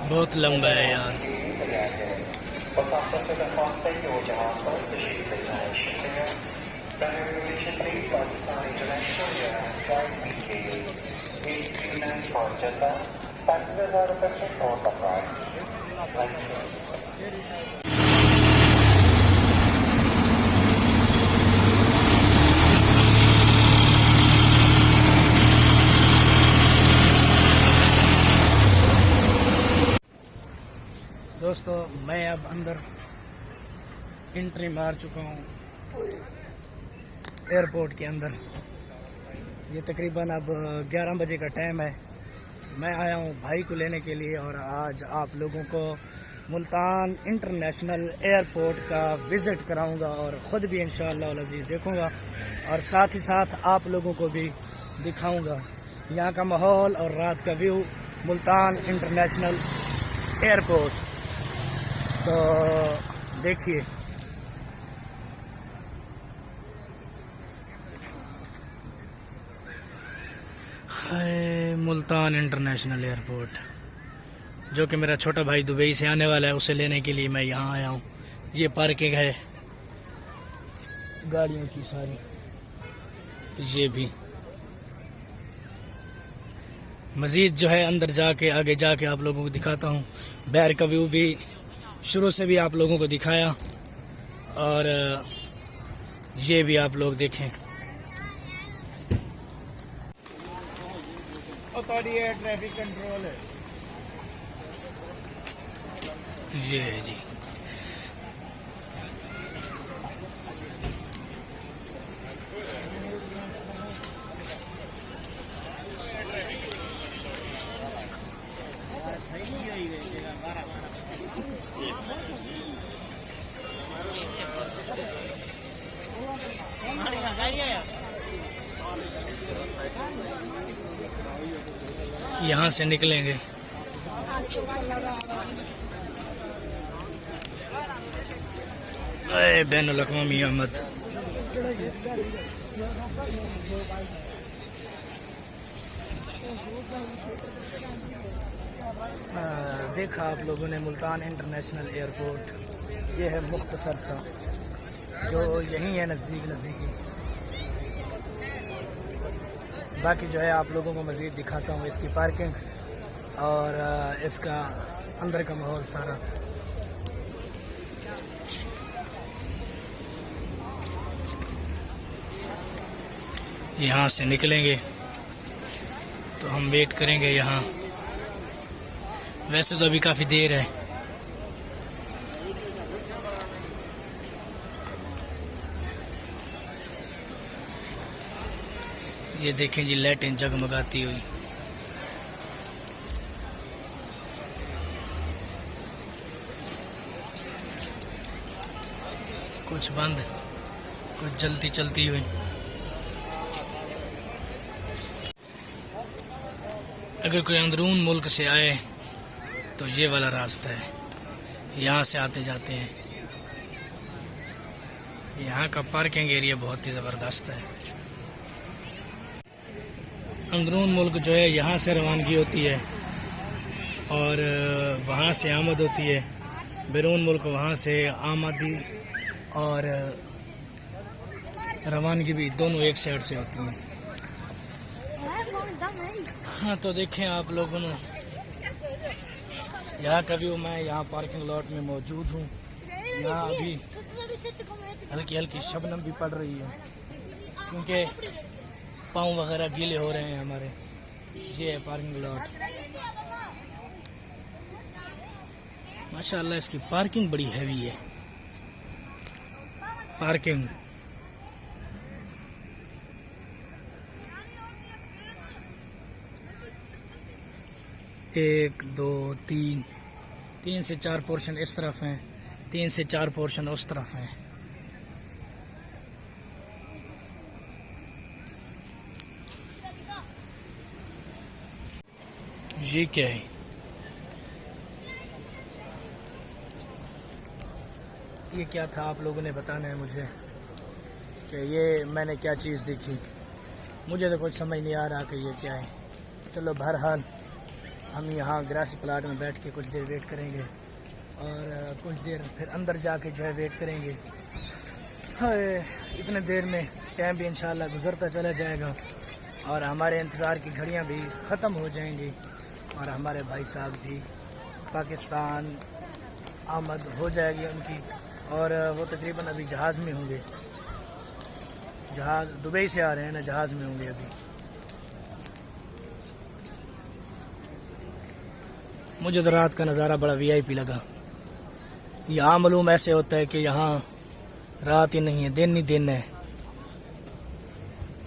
बहुत लंबा है यार। दोस्तों मैं अब अंदर एंट्री मार चुका हूँ एयरपोर्ट के अंदर। ये तकरीबन अब 11 बजे का टाइम है। मैं आया हूँ भाई को लेने के लिए और आज आप लोगों को मुल्तान इंटरनेशनल एयरपोर्ट का विज़िट कराऊंगा और ख़ुद भी इंशाअल्लाह अज़ीज़ देखूंगा और साथ ही साथ आप लोगों को भी दिखाऊंगा यहाँ का माहौल और रात का व्यू मुल्तान इंटरनेशनल एयरपोर्ट। तो देखिए मुल्तान इंटरनेशनल एयरपोर्ट, जो कि मेरा छोटा भाई दुबई से आने वाला है, उसे लेने के लिए मैं यहाँ आया हूँ। ये पार्किंग है गाड़ियों की सारी। ये भी मज़ीद जो है अंदर जाके आगे जाके आप लोगों को दिखाता हूँ। बाहर का व्यू भी शुरू से भी आप लोगों को दिखाया और ये भी आप लोग देखें। ट्रैफिक कंट्रोल है ये है जी। यहाँ से निकलेंगे। बैनुल अक़वामी आमद। देखा आप लोगों ने मुल्तान इंटरनेशनल एयरपोर्ट। ये है मुख्तसर सा जो यहीं है नज़दीकी। बाकी जो है आप लोगों को मज़ीद दिखाता हूँ इसकी पार्किंग और इसका अंदर का माहौल सारा। यहाँ से निकलेंगे तो हम वेट करेंगे यहाँ। वैसे तो अभी काफ़ी देर है। ये देखें जी लाइटें जगमगाती हुई। कुछ बंद कुछ चलती हुई। अगर कोई अंदरून मुल्क से आए तो ये वाला रास्ता है, यहाँ से आते जाते हैं। यहाँ का पार्किंग एरिया बहुत ही ज़बरदस्त है। अंदरून मुल्क जो है यहाँ से रवानगी होती है और वहाँ से आमद होती है। बैरून मुल्क वहाँ से आमदी और रवानगी भी दोनों एक साइड से होती हैं। हाँ तो देखें आप लोगों ने यहाँ का व्यू। मैं यहाँ पार्किंग लॉट में मौजूद हूँ। यहाँ अभी हल्की हल्की शबनम भी पड़ रही है क्योंकि पाँव वगैरह गीले हो रहे हैं हमारे। ये है पार्किंग लॉट। माशाअल्लाह इसकी पार्किंग बड़ी हैवी है। पार्किंग 1 2 3 से 4 पोर्शन इस तरफ हैं, 3 से 4 पोर्शन उस तरफ हैं। ये क्या है? ये क्या था आप लोगों ने बताना है मुझे। कि ये मैंने क्या चीज़ देखी। मुझे तो कुछ समझ नहीं आ रहा कि ये क्या है। चलो बहरहाल हम यहाँ ग्रासी प्लाट में बैठ के कुछ देर वेट करेंगे और कुछ देर फिर अंदर जाके जो है वेट करेंगे। हाय, इतने देर में टाइम भी इंशाल्लाह गुजरता चला जाएगा और हमारे इंतज़ार की घड़ियाँ भी ख़त्म हो जाएंगी और हमारे भाई साहब भी पाकिस्तान आमद हो जाएगी उनकी। और वो तकरीबन अभी जहाज़ में होंगे, जहाज़ दुबई से आ रहे हैं ना, जहाज़ में होंगे अभी। मुझे तो रात का नज़ारा बड़ा वीआईपी लगा। यहाँ मालूम ऐसे होता है कि यहाँ रात ही नहीं है, दिन ही दिन है।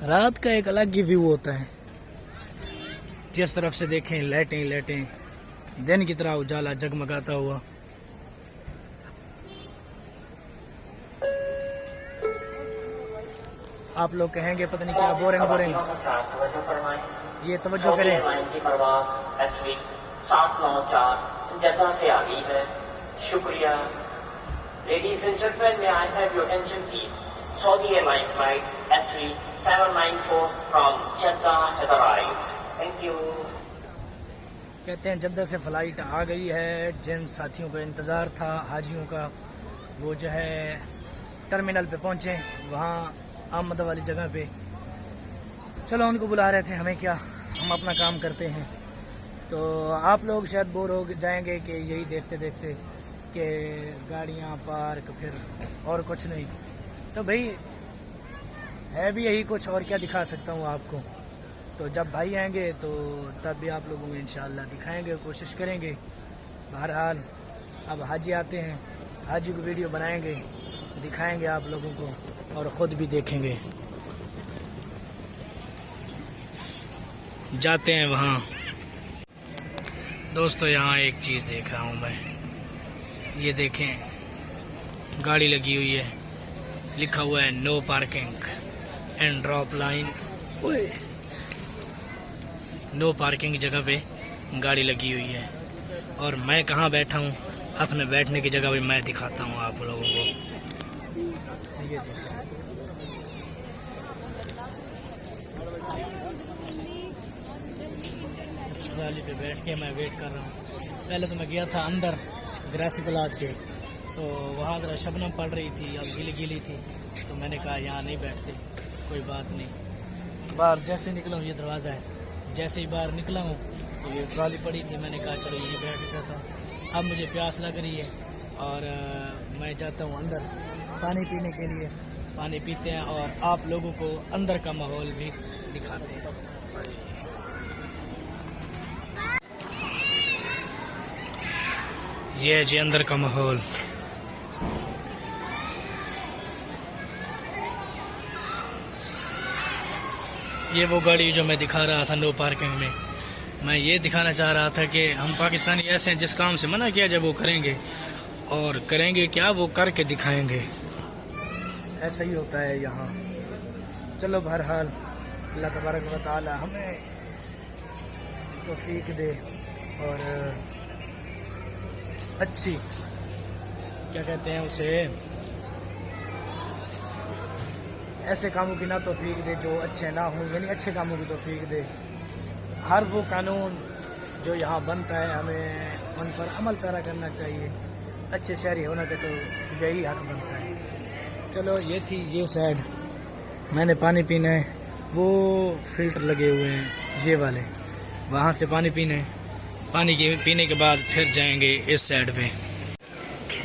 रात का एक अलग ही व्यू होता है, जिस तरफ से देखें लाइटें ही लाइटें, दिन की तरह उजाला जगमगाता हुआ। आप लोग कहेंगे पता नहीं क्या बोरिंग बोरिंग, ये तवज्जो करें। 794 जद्दा से आ गई है, शुक्रिया। Ladies and gentlemen, may I have your attention please? Saudi Airline flight SW794 from Jeddah has arrived. Thank you. कहते हैं जद्दा से फ़्लाइट आ गई है। जिन साथियों का इंतज़ार था हाजियों का, वो जो है टर्मिनल पे पहुँचे, वहाँ आमद वाली जगह पे। चलो उनको बुला रहे थे, हमें क्या, हम अपना काम करते हैं। तो आप लोग शायद बोर हो जाएंगे कि यही देखते देखते कि गाड़ियाँ पार्क, फिर और कुछ नहीं। तो भाई है भी यही कुछ, और क्या दिखा सकता हूँ आपको। तो जब भाई आएंगे तो तब भी आप लोगों को इंशाल्लाह दिखाएंगे, कोशिश करेंगे। बहरहाल अब हाजी आते हैं, हाजी को वीडियो बनाएंगे, दिखाएंगे आप लोगों को और ख़ुद भी देखेंगे। जाते हैं वहाँ। दोस्तों यहाँ एक चीज़ देख रहा हूँ मैं, ये देखें गाड़ी लगी हुई है, लिखा हुआ है no parking and drop line. No parking जगह पे गाड़ी लगी हुई है और मैं कहाँ बैठा हूँ, अपने बैठने की जगह भी मैं दिखाता हूँ आप लोगों को। ये देखें, इस ट्राली पे बैठ के मैं वेट कर रहा हूँ। पहले तो मैं गया था अंदर ग्रासी प्लाट के, तो वहाँ ज़रा शबनम पड़ रही थी और गीली गीली थी, तो मैंने कहा यहाँ नहीं बैठते, कोई बात नहीं। बाहर जैसे निकला हूँ, ये दरवाज़ा है, जैसे ही बाहर निकला हूँ तो ये ट्राली पड़ी थी, मैंने कहा चलो यहीं बैठ जाता हूँ। अब मुझे प्यास लग रही है और मैं जाता हूँ अंदर पानी पीने के लिए। पानी पीते हैं और आप लोगों को अंदर का माहौल भी दिखाते हैं। ये है जी अंदर का माहौल। ये वो गाड़ी जो मैं दिखा रहा था नो पार्किंग में, मैं ये दिखाना चाह रहा था कि हम पाकिस्तानी ऐसे हैं जिस काम से मना किया जब वो करेंगे, और करेंगे क्या, वो करके दिखाएंगे। ऐसा ही होता है यहाँ। चलो बहरहाल अल्लाह तबारक व तआला हमें तौफीक दे और अच्छी, क्या कहते हैं उसे, ऐसे कामों की ना तौफीक दे जो अच्छे ना हो, यानी अच्छे कामों की तौफीक दे। हर वो कानून जो यहाँ बनता है हमें उन पर अमल पैरा करना चाहिए। अच्छे शहरी होने का तो यही हक बनता है। चलो ये थी ये साइड, मैंने पानी पीना है, वो फिल्टर लगे हुए हैं ये वाले, वहाँ से पानी पीना है। पानी के पीने के बाद फिर जाएंगे इस साइड पे।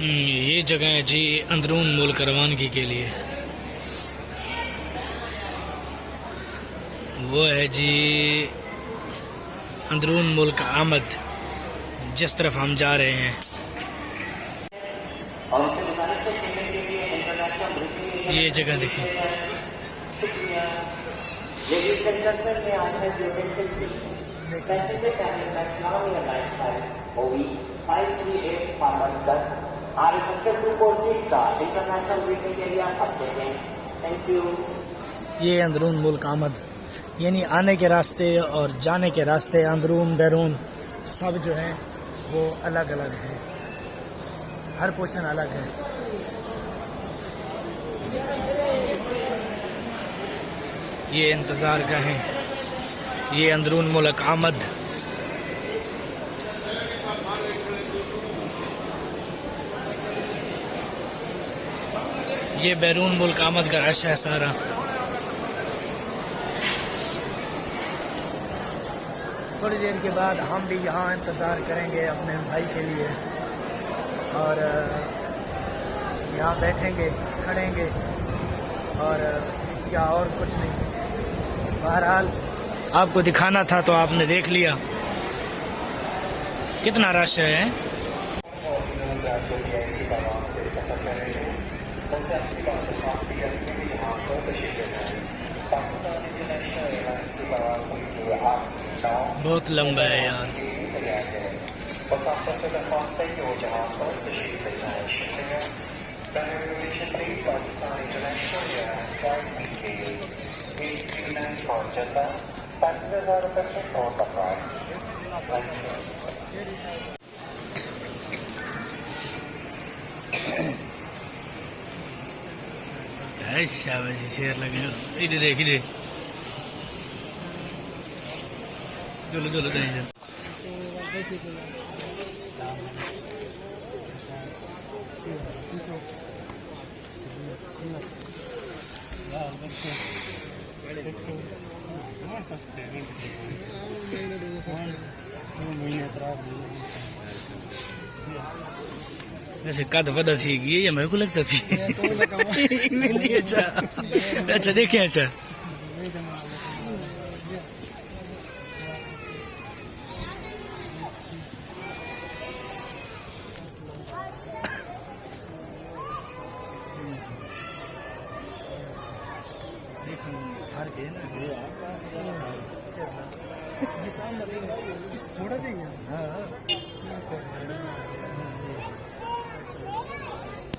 ये जगह है जी अंदरून मुल्क रवानगी के लिए। वो है जी अंदरून मुल्क आमद, जिस तरफ हम जा रहे हैं। ये जगह देखिए, ये अंदरून मुल्क आमद, यानी आने के रास्ते और जाने के रास्ते, अंदरून बैरून सब जो है वो अलग अलग है, हर पोर्शन अलग है। ये इंतज़ार का है, ये अंदरून मुल्क आमद। ये बैरून मुल्क आमद का रश है सारा। थोड़ी देर के बाद हम भी यहाँ इंतज़ार करेंगे अपने भाई के लिए और यहाँ बैठेंगे, खड़ेंगे और या और कुछ नहीं। बहरहाल आपको दिखाना था तो आपने देख लिया कितना रश है। बहुत लंबा है यार। शाबाश शेर लगे इधर देख इधर चलो चलो चलो वैसे कद वदा थी गई या मेरे को लगता थी नहीं। अच्छा अच्छा देखें। अच्छा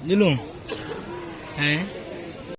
ले लूं हैं।